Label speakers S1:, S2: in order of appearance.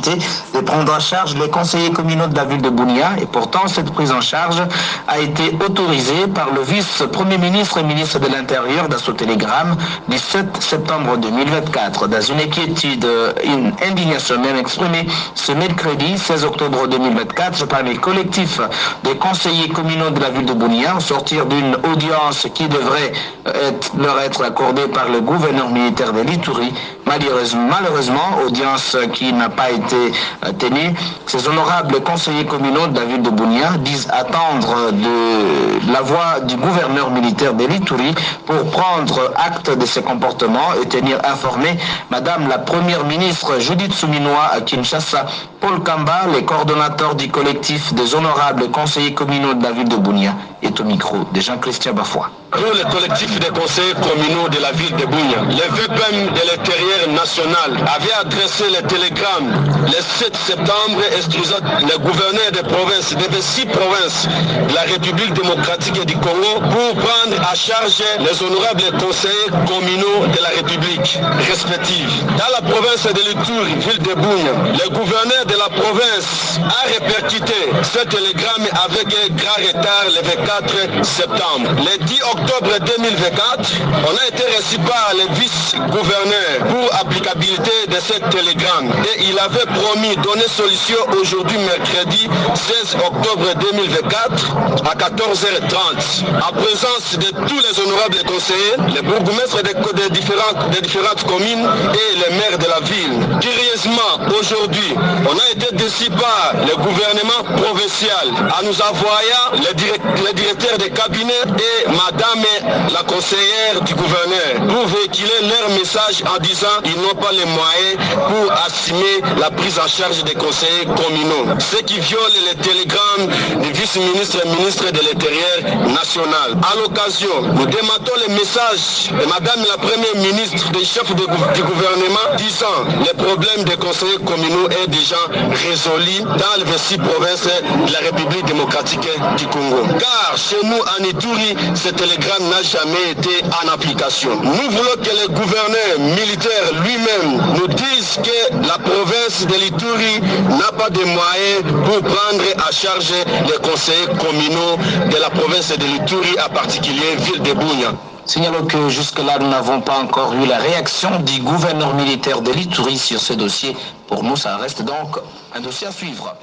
S1: possibilité de prendre en charge les conseillers communaux de la ville de Bunia. Et pourtant, cette prise en charge a été autorisée par le vice-premier ministre et ministre de l'Intérieur dans ce télégramme du 7 septembre 2024. Dans une inquiétude, une indignation même exprimée ce mercredi 16 octobre 2024 par les collectifs des conseillers communaux de la ville de Bunia au sortir d'une audience qui devrait leur être accordée par le gouverneur militaire de l'Ituri. Malheureusement, audience qui n'a pas été tenue, ces honorables conseillers communaux de la ville de Bunia disent attendre de la voix du gouverneur militaire de l'Ituri pour prendre acte de ses comportements et tenir informé Madame la Première ministre Judith Souminoa à Kinshasa, Paul Kamba, les coordonnateurs du collectif des honorables conseillers communaux de la ville de Bunia, est au micro de Jean-Christian Bafoua.
S2: Pour le collectif des conseillers communaux de la ville de Bunia, le VPM de l'intérieur national avait adressé le télégramme le 7 septembre instruisant le gouverneur des provinces, des 6 provinces de la République démocratique du Congo pour prendre à charge les honorables conseillers communaux de la République respective. Dans la province de l'Ituri, ville de Bunia, le gouverneur de la province a répercuté ce télégramme avec un grand retard le 24 septembre. Le 10 octobre 2024, on a été reçu par le vice-gouverneur pour applicabilité de ce télégramme et il avait promis donner solution aujourd'hui mercredi 16 octobre 2024 à 14h30 en présence de tous les honorables conseillers, les bourgmestres des différentes communes et les maires de la ville. Curieusement, aujourd'hui, on a été décidé par le gouvernement provincial en nous envoyant le directeur de cabinet et madame la conseillère du gouverneur pour véhiculer leur message en disant qu'ils n'ont pas les moyens pour assumer la prise en charge des conseillers communaux. Ce qui viole les télégrammes du vice-ministre et ministre de l'Intérieur national. À l'occasion, nous démentons le message de madame la première ministre, des chefs du gouvernement, disant le problème des conseillers communaux est déjà résolu dans les 6 provinces de la République démocratique du Congo. Car chez nous en Ituri, ce télégramme n'a jamais été en application. Nous voulons que le gouverneur militaire lui-même nous dise que la province de l'Ituri n'a pas de moyens pour prendre à charge les conseillers communaux de la province de l'Ituri, en particulier ville de Bunia.
S1: Signalons que jusque-là, nous n'avons pas encore eu la réaction du gouverneur militaire de l'Ituri sur ce dossier. Pour nous, ça reste donc un dossier à suivre.